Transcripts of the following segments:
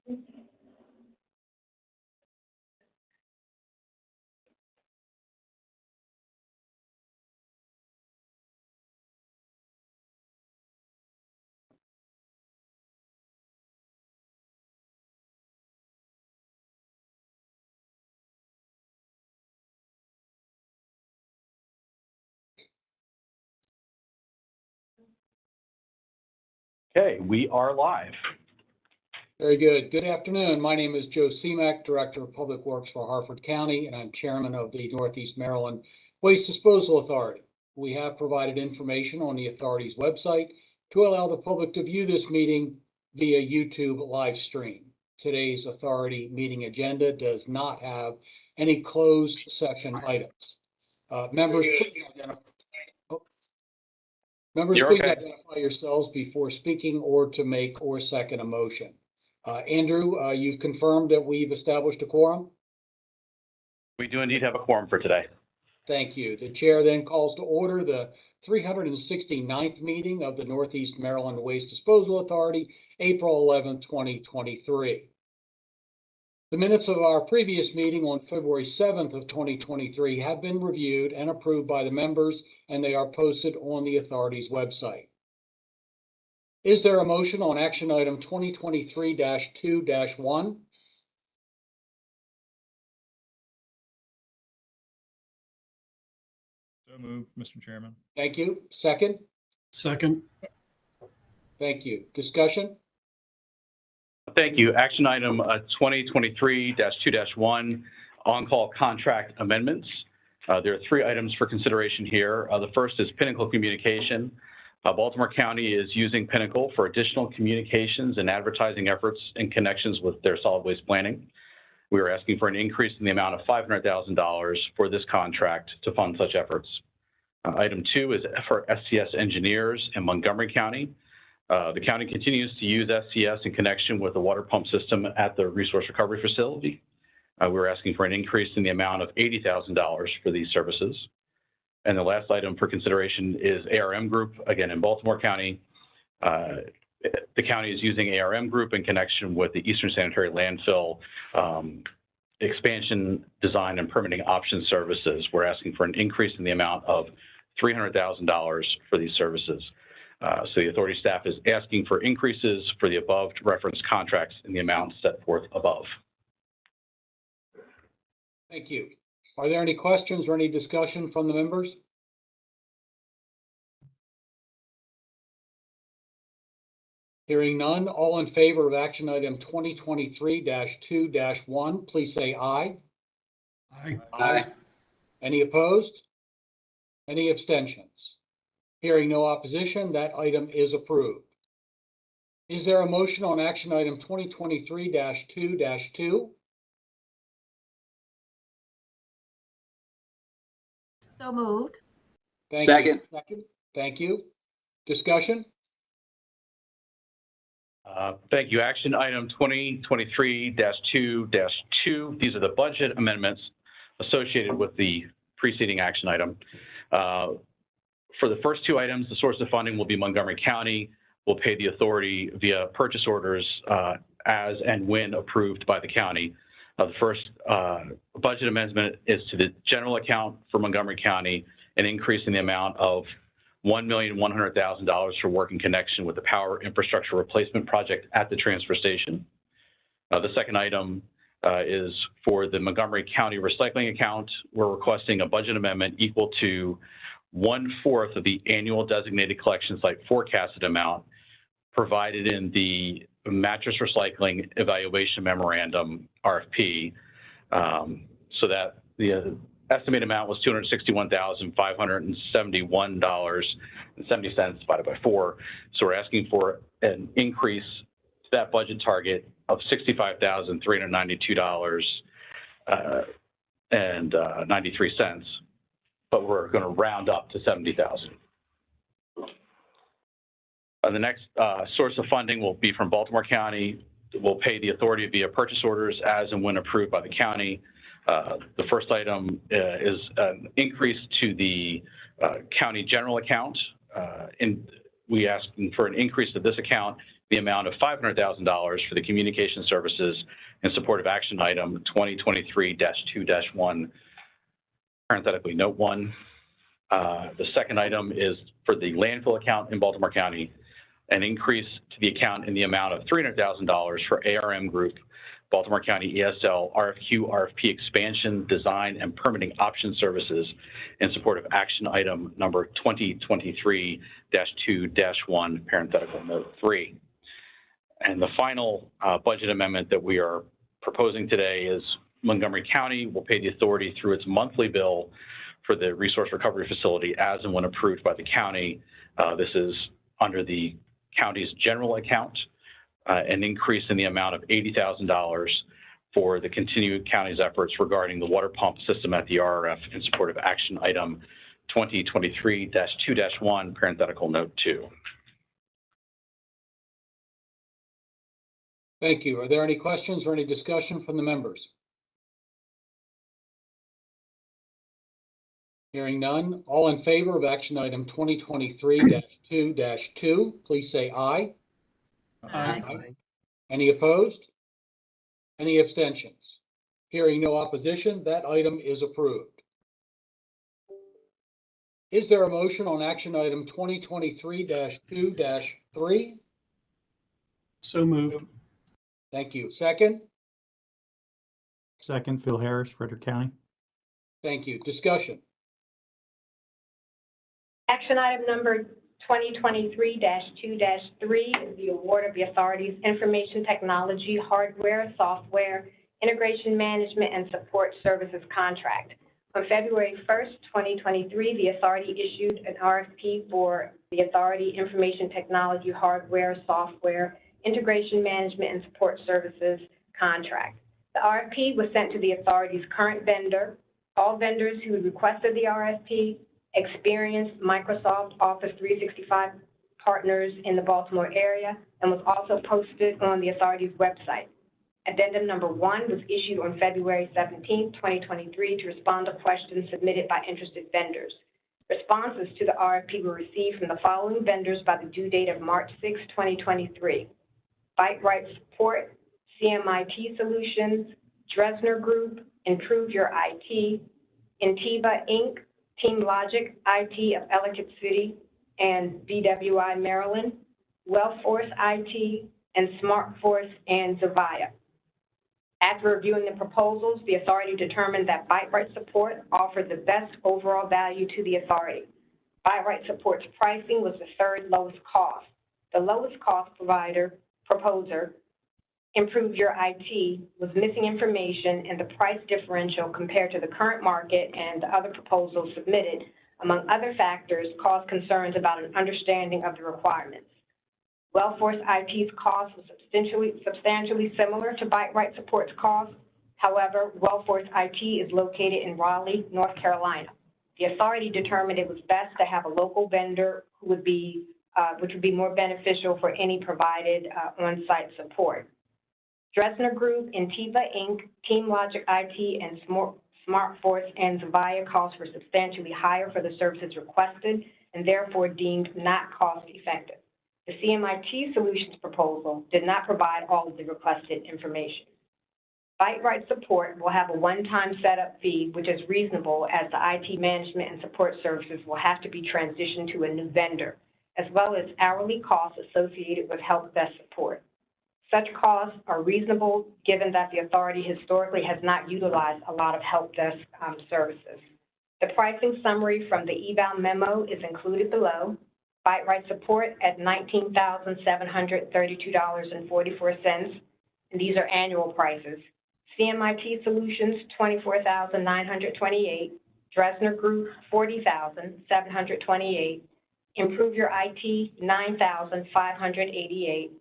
Okay, we are live. Very good. Good afternoon. My name is Joe Seemack, Director of Public Works for Harford County, and I'm Chairman of the Northeast Maryland Waste Disposal Authority. We have provided information on the authority's website to allow the public to view this meeting via YouTube live stream. Today's authority meeting agenda does not have any closed session items. Members, please identify. Identify yourselves before speaking or to make or second a motion. Andrew, you've confirmed that we've established a quorum? We do indeed have a quorum for today. Thank you. The chair then calls to order the 369th meeting of the Northeast Maryland Waste Disposal Authority, April 11th, 2023. The minutes of our previous meeting on February 7th of 2023 have been reviewed and approved by the members, and they are posted on the authority's website. Is there a motion on action item 2023-2-1? So moved, Mr. Chairman. Thank you. Second? Second. Thank you. Discussion? Thank you. Action item 2023-2-1, on-call contract amendments. There are 3 items for consideration here. The first is Pinnacle Communication. Baltimore County is using Pinnacle for additional communications and advertising efforts in connections with their solid waste planning. We are asking for an increase in the amount of $500,000 for this contract to fund such efforts. Item 2 is for SCS engineers in Montgomery County. The county continues to use SCS in connection with the water pump system at the resource recovery facility. We're asking for an increase in the amount of $80,000 for these services. And the last item for consideration is ARM Group, again in Baltimore County. The county is using ARM Group in connection with the Eastern Sanitary Landfill expansion, design, and permitting option services. We're asking for an increase in the amount of $300,000 for these services. So the authority staff is asking for increases for the above referenced contracts in the amount set forth above. Thank you. Are there any questions or any discussion from the members? Hearing none, all in favor of action item 2023-2-1, please say aye. Aye. Aye. Any opposed? Any abstentions? Hearing no opposition, that item is approved. Is there a motion on action item 2023-2-2? So moved. Second. Thank you. Discussion? Thank you. Action item 2023-2-2. These are the budget amendments associated with the preceding action item. For the first 2 items, the source of funding will be Montgomery County. Will pay the authority via purchase orders as and when approved by the county. The first budget amendment is to the general account for Montgomery County, an increase in the amount of $1,100,000 for work in connection with the power infrastructure replacement project at the transfer station. The second item is for the Montgomery County recycling account. We're requesting a budget amendment equal to 1/4 of the annual designated collection site forecasted amount provided in the mattress recycling evaluation memorandum RFP, so that the estimated amount was $261,571.70 divided by 4. So we're asking for an increase to that budget target of $65,392.93, but we're going to round up to $70,000. The next source of funding will be from Baltimore County. We'll pay the authority via purchase orders as and when approved by the county. The first item is an increase to the county general account. we asking for an increase to this account, the amount of $500,000 for the communication services in support of action item 2023-2-1, parenthetically note 1. The second item is for the landfill account in Baltimore County, an increase to the account in the amount of $300,000 for ARM Group, Baltimore County ESL RFQ RFP expansion, design, and permitting option services in support of action item number 2023-2-1, parenthetical note 3. And the final budget amendment that we are proposing today is Montgomery County will pay the authority through its monthly bill for the resource recovery facility as and when approved by the county. This is under the county's general account, an increase in the amount of $80,000 for the continued county's efforts regarding the water pump system at the RRF in support of action item 2023-2-1, parenthetical note 2. Thank you. Are there any questions or any discussion from the members? Hearing none. All in favor of action item 2023-2-2, please say aye. Aye. Any opposed? Any abstentions? Hearing no opposition, that item is approved. Is there a motion on action item 2023-2-3? So moved. Thank you. Second? Second, Phil Harris, Frederick County. Thank you. Discussion. Action item number 2023-2-3 is the award of the authority's information technology, hardware, software, integration management, and support services contract. On February 1st, 2023, the authority issued an RFP for the authority information technology, hardware, software, integration management, and support services contract. The RFP was sent to the authority's current vendor. All vendors who requested the RFP experienced Microsoft Office 365 partners in the Baltimore area and was also posted on the authority's website. Addendum number 1 was issued on February 17, 2023 to respond to questions submitted by interested vendors. Responses to the RFP were received from the following vendors by the due date of March 6, 2023. ByteRite Support, CMIT Solutions, Dresner Group, Improve Your IT, Intiva Inc., TeamLogic IT of Ellicott City and BWI Maryland, WellForce IT, and SmartForce and Zavaya. After reviewing the proposals, the authority determined that ByteRite Support offered the best overall value to the authority. ByteRite Support's pricing was the third lowest cost. The lowest cost proposer, Improve Your IT, was missing information, and the price differential compared to the current market and the other proposals submitted, among other factors, caused concerns about an understanding of the requirements. WellForce IT's cost was substantially similar to ByteRite Support's cost. However, WellForce IT is located in Raleigh, North Carolina. The authority determined it was best to have a local vendor who would be, which would be more beneficial for any provided on-site support. Dresner Group, Intiva Inc., TeamLogic IT, and SmartForce and Zavaya costs were substantially higher for the services requested and therefore deemed not cost effective. The CMIT Solutions proposal did not provide all of the requested information. ByteRite Support will have a one-time setup fee, which is reasonable as the IT management and support services will have to be transitioned to a new vendor, as well as hourly costs associated with help desk support. Such costs are reasonable given that the authority historically has not utilized a lot of help desk services. The pricing summary from the eval memo is included below. ByteRite Support at $19,732.44, and these are annual prices. CMIT Solutions, $24,928. Dresner Group, $40,728. Improve Your IT, $9,588.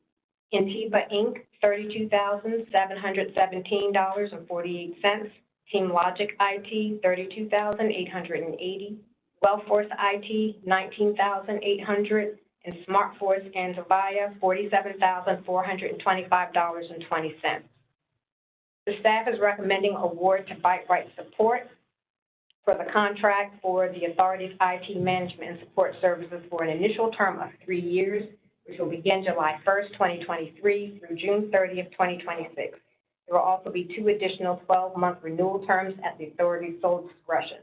Intiva Inc., $32,717.48. TeamLogic IT, $32,880. WellForce IT, $19,800. And SmartForce and Zavaya, $47,425.20. The staff is recommending award to ByteRite Support. for the contract for the authority's IT management and support services for an initial term of 3 years, which will begin July 1st, 2023 through June 30th, 2026. There will also be 2 additional 12-month renewal terms at the authority's sole discretion.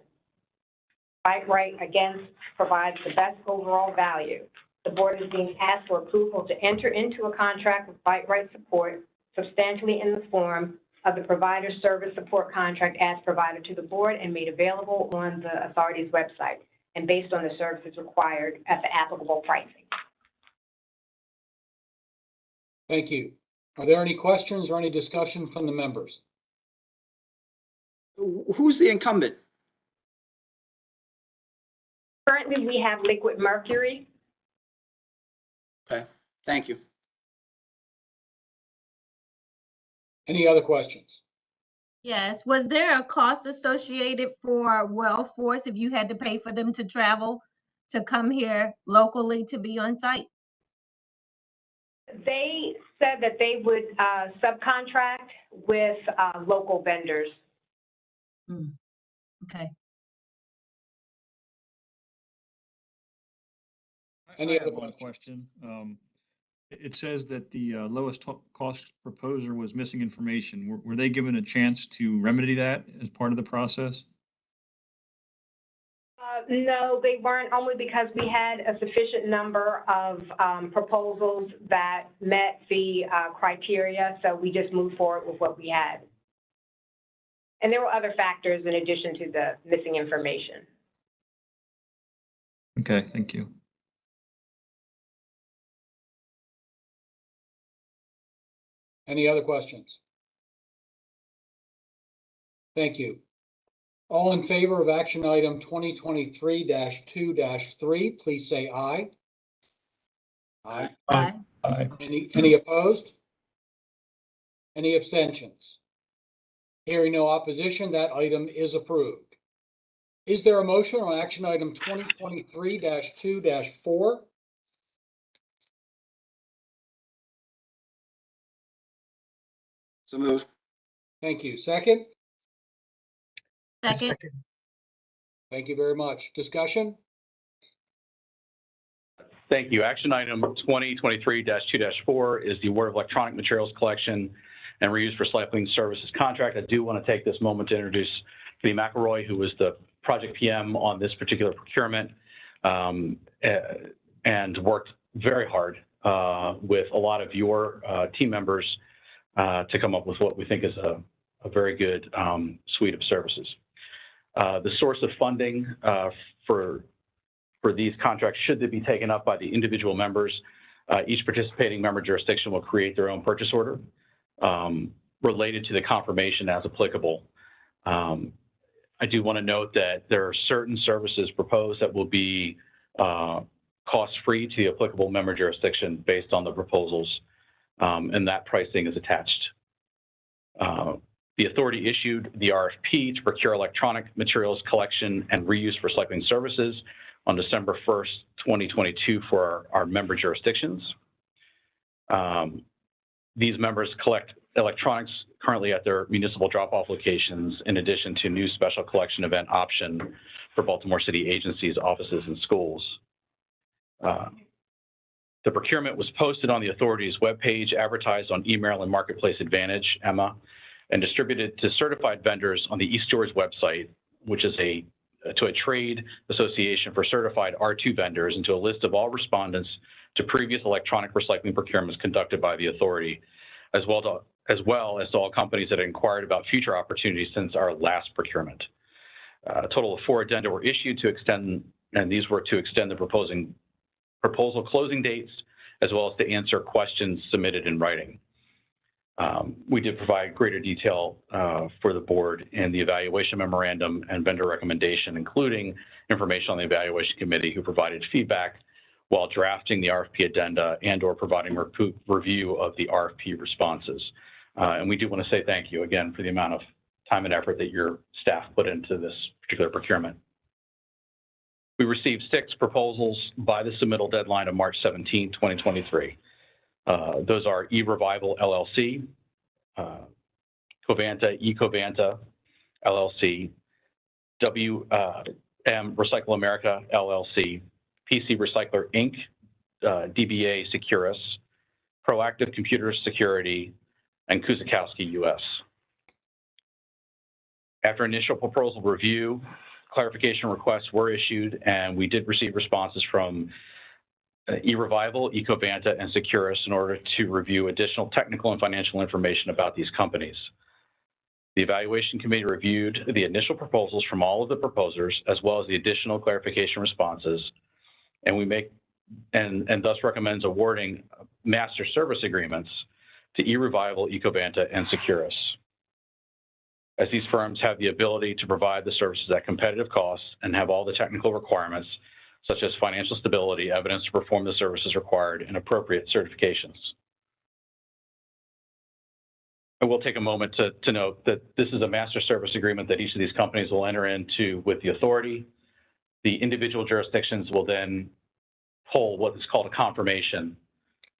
BrightRight, again, provides the best overall value. The board is being asked for approval to enter into a contract with BrightRight Support substantially in the form of the provider service support contract as provided to the board and made available on the authority's website and based on the services required at the applicable pricing. Thank you. Are there any questions or any discussion from the members? Who's the incumbent? Currently, we have Liquid Mercury. Okay, thank you. Any other questions? Yes. Was there a cost associated for Wellforce if you had to pay for them to travel to come here locally to be on site? They said that they would subcontract with local vendors. Okay. Any I other have one questions? question. It says that the lowest cost proposer was missing information. Were they given a chance to remedy that as part of the process? No, they weren't, only because we had a sufficient number of proposals that met the criteria, so we just moved forward with what we had. And there were other factors in addition to the missing information. Okay, thank you. Any other questions? Thank you. All in favor of action item 2023-2-3, please say aye. Aye. Aye. Aye. Any opposed? Any abstentions? Hearing no opposition, that item is approved. Is there a motion on action item 2023-2-4? So moved. Thank you. Second? Second. Thank you very much. Discussion? Thank you. Action item 2023-2-4 is the award of electronic materials collection and reuse recycling services contract. I do want to take this moment to introduce Lee McElroy, who was the project PM on this particular procurement and worked very hard with a lot of your team members to come up with what we think is a very good suite of services. The source of funding for these contracts, should they be taken up by the individual members, each participating member jurisdiction will create their own purchase order related to the confirmation as applicable. I do want to note that there are certain services proposed that will be cost-free to the applicable member jurisdiction based on the proposals, and that pricing is attached. The authority issued the RFP to procure electronic materials collection and reuse recycling services on December 1st, 2022 for our member jurisdictions. These members collect electronics currently at their municipal drop-off locations, in addition to new special collection event option for Baltimore City agencies, offices, and schools. The procurement was posted on the authority's webpage, advertised on eMaryland Marketplace Advantage, EMMA, and distributed to certified vendors on the eStores website, which is to a trade association for certified R2 vendors, and to a list of all respondents to previous electronic recycling procurements conducted by the authority, as well as to all companies that inquired about future opportunities since our last procurement. A total of 4 addenda were issued to extend, and these were to extend the proposal closing dates, as well as to answer questions submitted in writing. We did provide greater detail for the board in the evaluation memorandum and vendor recommendation, including information on the evaluation committee who provided feedback while drafting the RFP addenda and/or providing review of the RFP responses. And we do want to say thank you again for the amount of time and effort that your staff put into this particular procurement. We received 6 proposals by the submittal deadline of March 17, 2023. Those are eRevival LLC, Covanta, eCovanta LLC, WM Recycle America LLC, PC Recycler Inc., DBA Securus, Proactive Computer Security, and Kuzakowski US. After initial proposal review, clarification requests were issued, and we did receive responses from eRevival, Ecovanta, and Securus in order to review additional technical and financial information about these companies. The evaluation committee reviewed the initial proposals from all of the proposers, as well as the additional clarification responses, and thus recommends awarding master service agreements to eRevival, Ecovanta, and Securus, as these firms have the ability to provide the services at competitive costs and have all the technical requirements, such as financial stability, evidence to perform the services required, and appropriate certifications. I will take a moment to note that this is a master service agreement that each of these companies will enter into with the authority. The individual jurisdictions will then hold what is called a confirmation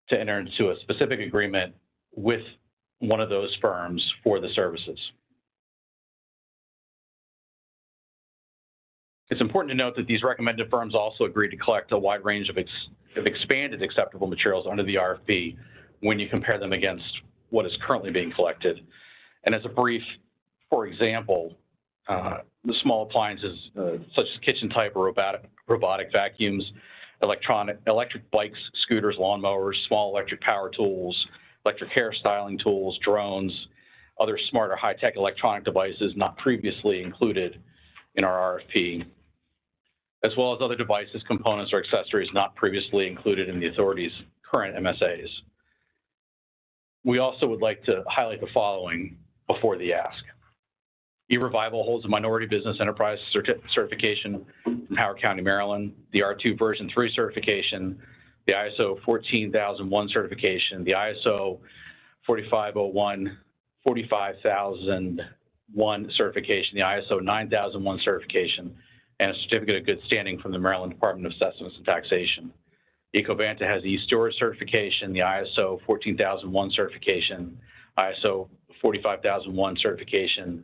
to enter into a specific agreement with one of those firms for the services. It's important to note that these recommended firms also agreed to collect a wide range of expanded acceptable materials under the RFP when you compare them against what is currently being collected. And as a brief, for example, the small appliances such as kitchen type or robotic vacuums, electric bikes, scooters, lawnmowers, small electric power tools, electric hair styling tools, drones, other smart or high-tech electronic devices not previously included in our RFP, as well as other devices, components, or accessories not previously included in the authority's current MSAs. We also would like to highlight the following before the ask. eRevival holds a minority business enterprise certification from Howard County, Maryland, the R2 version 3 certification, the ISO 14001 certification, the ISO 4501, 45001 certification, the ISO 9001 certification, and a certificate of good standing from the Maryland Department of Assessments and Taxation. Ecovanta has the e-storage certification, the ISO 14001 certification, ISO 45001 certification,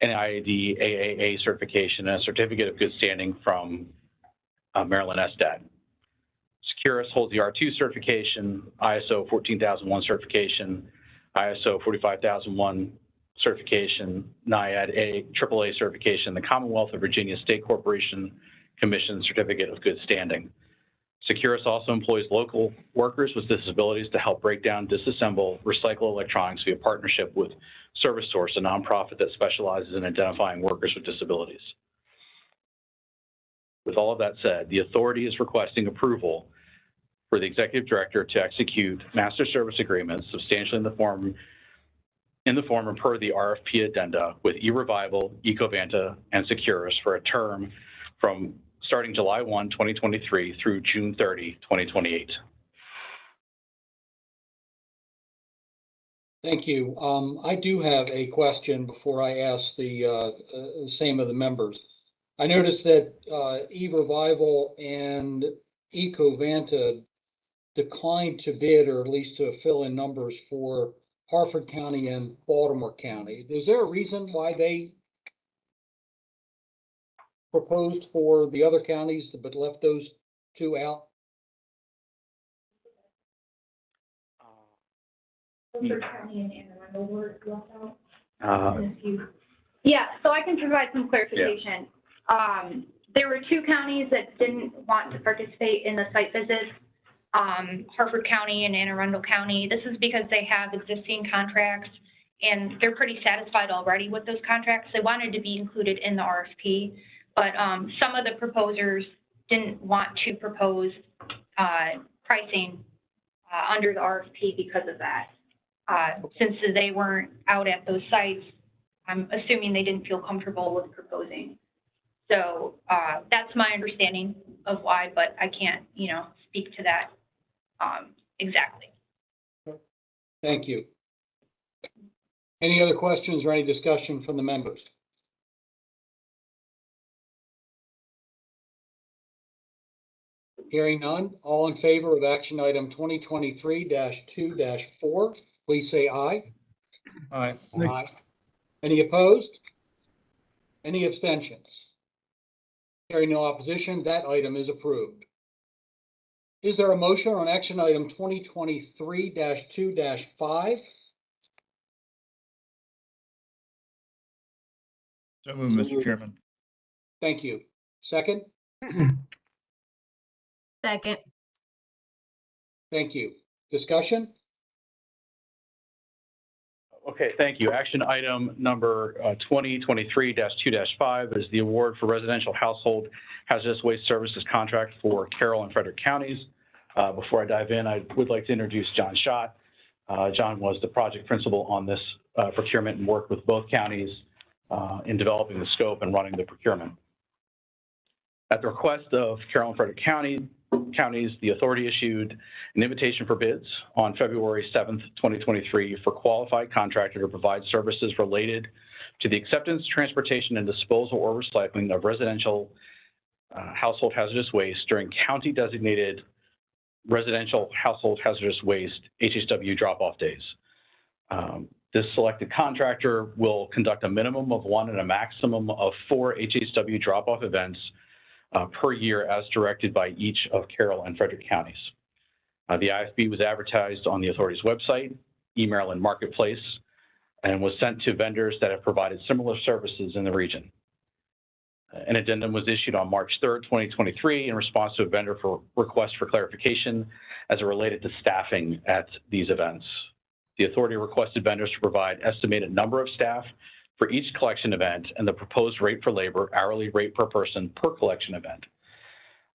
an IAD AAA certification, and a certificate of good standing from Maryland SDAT. Securus holds the R2 certification, ISO 14001 certification, ISO 45001 certification, NIAD AAA certification, the Commonwealth of Virginia State Corporation Commission certificate of good standing. Securus also employs local workers with disabilities to help break down, disassemble, recycle electronics via partnership with Service Source, a nonprofit that specializes in identifying workers with disabilities. With all of that said, the authority is requesting approval for the executive director to execute master service agreements substantially in the form and per the RFP addenda with eRevival, Ecovanta, and Securus for a term from starting July 1, 2023 through June 30, 2028. Thank you. I do have a question before I ask the same of the members. I noticed that eRevival and Ecovanta declined to bid, or at least to fill in numbers for Harford County and Baltimore County. Is there a reason why they proposed for the other counties but left those two out? Harford County and Anne Arundel were left out. Yeah, so I can provide some clarification. Yeah. There were two counties that didn't want to participate in the site visits, Harford County and Anne Arundel County. This is because they have existing contracts and they're pretty satisfied already with those contracts. They wanted to be included in the RFP, but some of the proposers didn't want to propose pricing under the RFP because of that. Since they weren't out at those sites, I'm assuming they didn't feel comfortable with proposing. So that's my understanding of why, but I can't, speak to that exactly. Thank you. Any other questions or any discussion from the members? Hearing none, all in favor of action item 2023-2-4, please say aye. Aye. Aye. Any opposed? Any abstentions? Hearing no opposition, that item is approved. Is there a motion on action item 2023-2-5? So moved, Mr. Chairman. Thank you. Second? Second. Thank you. Discussion? Okay, thank you. Action item number 2023-2-5 is the award for residential household hazardous waste services contract for Carroll and Frederick counties. Before I dive in, I would like to introduce John Schott. John was the project principal on this procurement and worked with both counties in developing the scope and running the procurement. At the request of Carroll and Frederick counties, the authority issued an invitation for bids on February 7th, 2023 for qualified contractor to provide services related to the acceptance, transportation, and disposal or recycling of residential household hazardous waste during county designated residential household hazardous waste HHW drop-off days. This selected contractor will conduct a minimum of 1 and a maximum of 4 HHW drop-off events per year as directed by each of Carroll and Frederick counties. The IFB was advertised on the authority's website, eMaryland Marketplace, and was sent to vendors that have provided similar services in the region. An addendum was issued on March 3rd, 2023 in response to a vendor for request for clarification as it related to staffing at these events. The authority requested vendors to provide estimated number of staff for each collection event and the proposed rate for labor, hourly rate per person per collection event.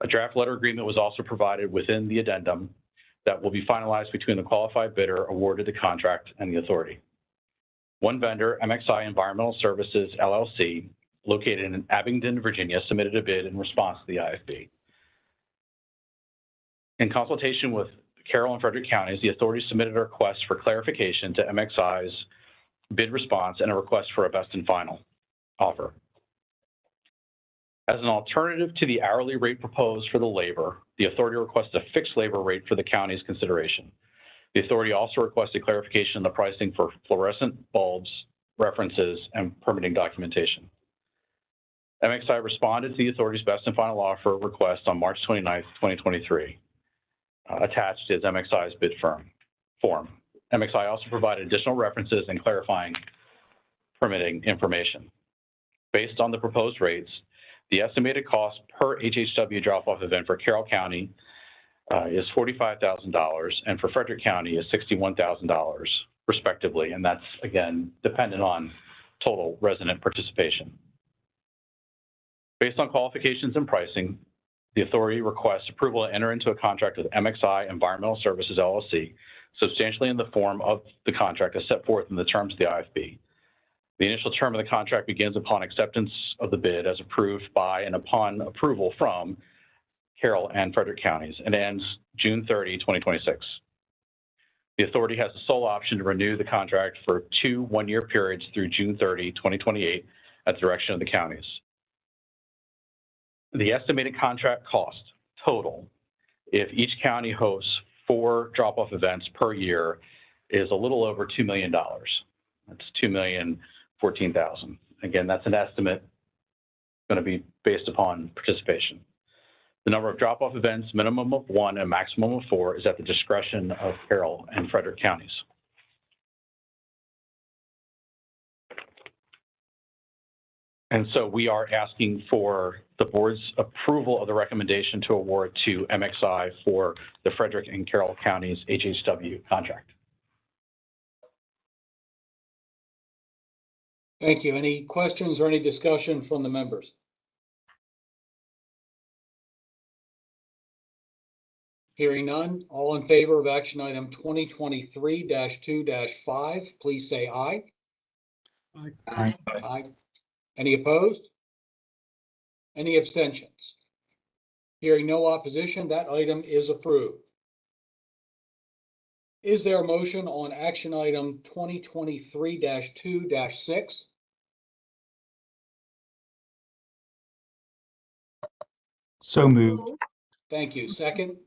A draft letter agreement was also provided within the addendum that will be finalized between the qualified bidder awarded the contract and the authority. One vendor, MXI Environmental Services, LLC, located in Abingdon, Virginia, submitted a bid in response to the IFB. In consultation with Carroll and Frederick counties, the authority submitted a request for clarification to MXI's bid response and a request for a best and final offer. As an alternative to the hourly rate proposed for the labor, the authority requested a fixed labor rate for the county's consideration. The authority also requested clarification on the pricing for fluorescent bulbs, references, and permitting documentation. MXI responded to the authority's best and final offer request on March 29th, 2023. Attached is MXI's bid form. MXI also provided additional references and clarifying permitting information. Based on the proposed rates, the estimated cost per HHW drop-off event for Carroll County is $45,000 and for Frederick County is $61,000 respectively. And that's, again, dependent on total resident participation. Based on qualifications and pricing, the authority requests approval to enter into a contract with MXI Environmental Services, LLC, substantially in the form of the contract as set forth in the terms of the IFB. The initial term of the contract begins upon acceptance of the bid as approved by and upon approval from Carroll and Frederick counties and ends June 30, 2026. The authority has the sole option to renew the contract for 2 one-year periods through June 30, 2028 at the direction of the counties. The estimated contract cost total, if each county hosts 4 drop-off events per year, is a little over $2 million. That's $2,014,000. Again, that's an estimate going to be based upon participation. The number of drop-off events, minimum of 1 and maximum of 4, is at the discretion of Carroll and Frederick counties. And so we are asking for the board's approval of the recommendation to award to MXI for the Frederick and Carroll counties HHW contract. Thank you. Any questions or any discussion from the members? Hearing none, all in favor of action item 2023-2-5, please say aye. Aye. Aye. Any opposed? Any abstentions? Hearing no opposition, that item is approved. Is there a motion on action item 2023-2-6? So moved. Thank you. Second?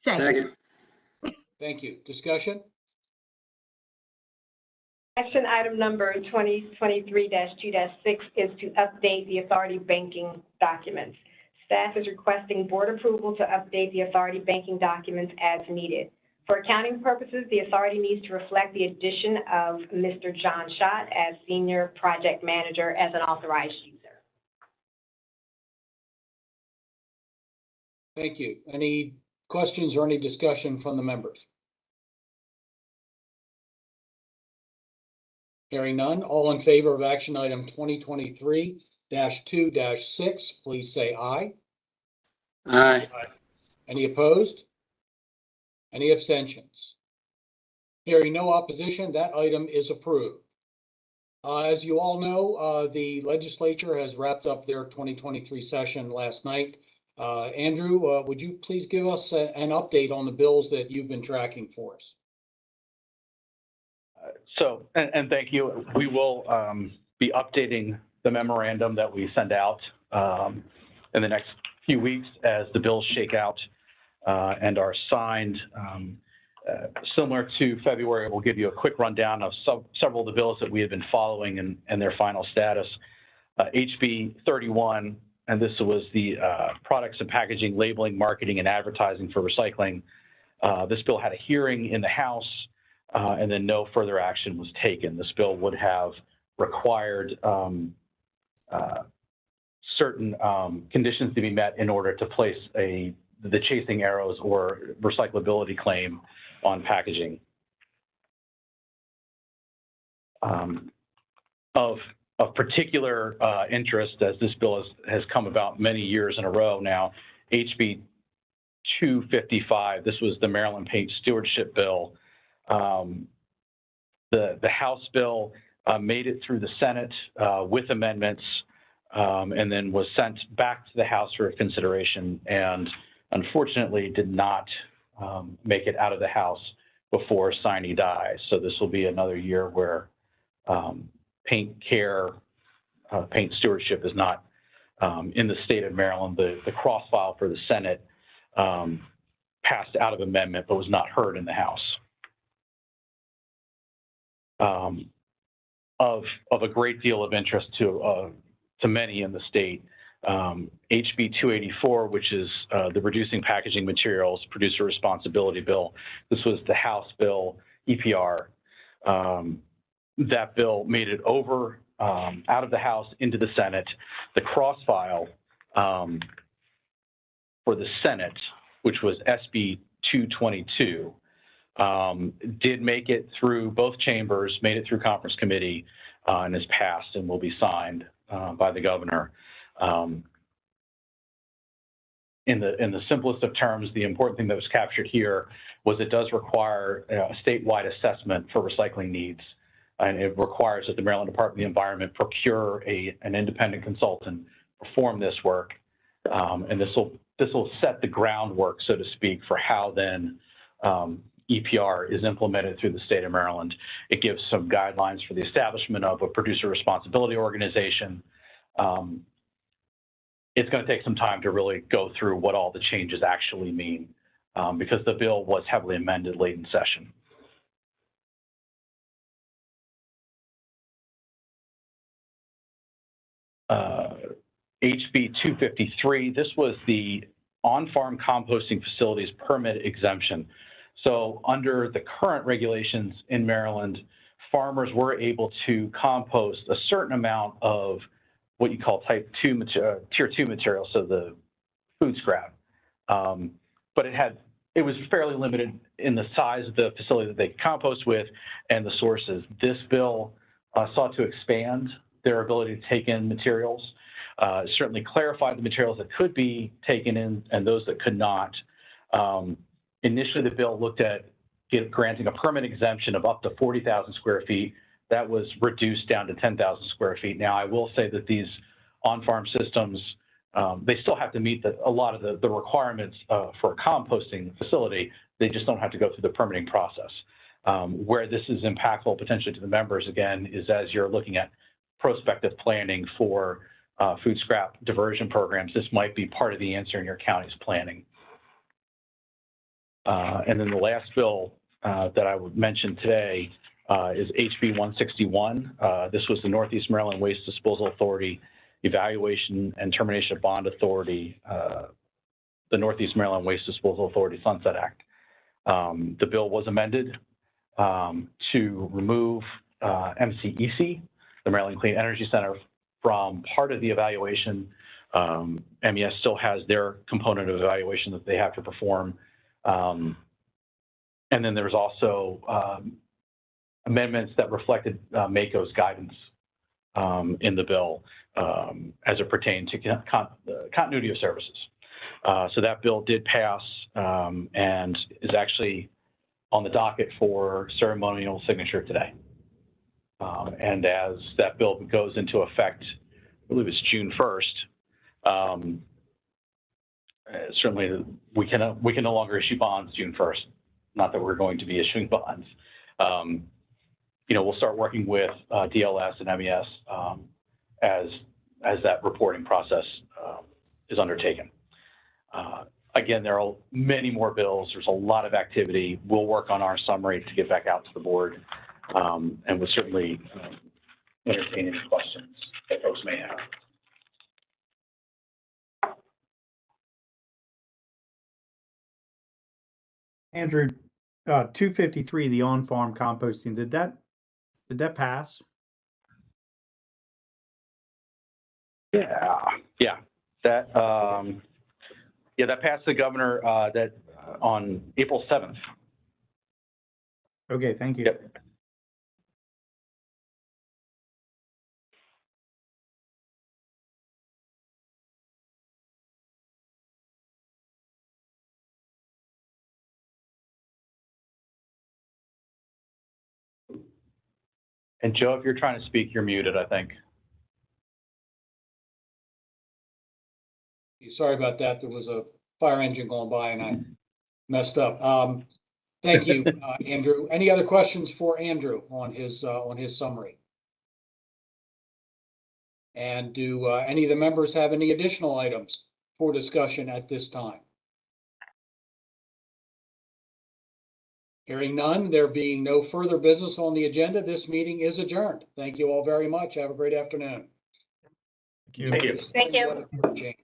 Second. Second. Thank you. Discussion? Action item number 2023-2-6 is to update the authority banking documents. Staff is requesting board approval to update the authority banking documents as needed. For accounting purposes, the authority needs to reflect the addition of Mr. John Schott as Senior Project Manager as an authorized user. Thank you. Any questions or any discussion from the members? Hearing none, all in favor of action item 2023-2-6, please say aye. Aye. Any opposed? Any abstentions? Hearing no opposition, that item is approved. As you all know, the legislature has wrapped up their 2023 session last night. Andrew, would you please give us an update on the bills that you've been tracking for us? And thank you. We will be updating the memorandum that we send out in the next few weeks as the bills shake out and are signed. Similar to February, we'll give you a quick rundown of several of the bills that we have been following and their final status. HB 31, and this was the Products and Packaging, Labeling, Marketing, and Advertising for Recycling. This bill had a hearing in the House, and then no further action was taken. This bill would have required certain conditions to be met in order to place the chasing arrows or recyclability claim on packaging. Of particular interest, as this bill has come about many years in a row now, HB 255, this was the Maryland Paint Stewardship Bill. The House bill made it through the Senate with amendments and then was sent back to the House for consideration and unfortunately did not make it out of the House before sine die. So this will be another year where paint care, paint stewardship is not in the state of Maryland. The cross file for the Senate passed out of amendment but was not heard in the House. Of a great deal of interest to many in the state, HB 284, which is the Reducing Packaging Materials Producer Responsibility Bill. This was the House bill, EPR. That bill made it over out of the House into the Senate. The cross file for the Senate, which was SB 222, did make it through both chambers, made it through conference committee, and is passed and will be signed by the governor. In the simplest of terms, the important thing that was captured here was it does require a statewide assessment for recycling needs, and it requires that the Maryland Department of the Environment procure an independent consultant perform this work, and this will set the groundwork, so to speak, for how then EPR is implemented through the state of Maryland. It gives some guidelines for the establishment of a producer responsibility organization. It's going to take some time to really go through what all the changes actually mean because the bill was heavily amended late in session. HB 253, this was the on-farm composting facilities permit exemption. So under the current regulations in Maryland, farmers were able to compost a certain amount of what you call tier 2 material, so the food scrap. But it was fairly limited in the size of the facility that they could compost with and the sources. This bill sought to expand their ability to take in materials, certainly clarified the materials that could be taken in and those that could not. Initially, the bill looked at granting a permit exemption of up to 40,000 square feet. That was reduced down to 10,000 square feet. Now, I will say that these on-farm systems, they still have to meet a lot of the requirements for a composting facility. They just don't have to go through the permitting process. Where this is impactful potentially to the members, again, is as you're looking at prospective planning for food scrap diversion programs, this might be part of the answer in your county's planning. And then the last bill that I would mention today is HB 161. This was the Northeast Maryland Waste Disposal Authority Evaluation and Termination of Bond Authority, the Northeast Maryland Waste Disposal Authority Sunset Act. The bill was amended to remove MCEC, the Maryland Clean Energy Center, from part of the evaluation. MES still has their component of evaluation that they have to perform. And then there's also amendments that reflected MACO's guidance in the bill as it pertained to continuity of services. So that bill did pass and is actually on the docket for ceremonial signature today. And as that bill goes into effect, I believe it's June 1st, certainly we can no longer issue bonds June 1st. Not that we're going to be issuing bonds. We'll start working with DLS and MES as that reporting process is undertaken. Again, there are many more bills. There's a lot of activity. We'll work on our summary to get back out to the board, and we'll certainly entertain any questions that folks may have. Andrew, 253, the on-farm composting, did that pass? Yeah. That passed the governor on April 7th. Okay, thank you. Yep. And Joe, if you're trying to speak, you're muted, I think. Sorry about that. There was a fire engine going by and I messed up. Thank you, Andrew. Any other questions for Andrew on his summary? And do any of the members have any additional items for discussion at this time? Hearing none, there being no further business on the agenda, this meeting is adjourned. Thank you all very much. Have a great afternoon. Thank you. Thank you. Thank you. Change.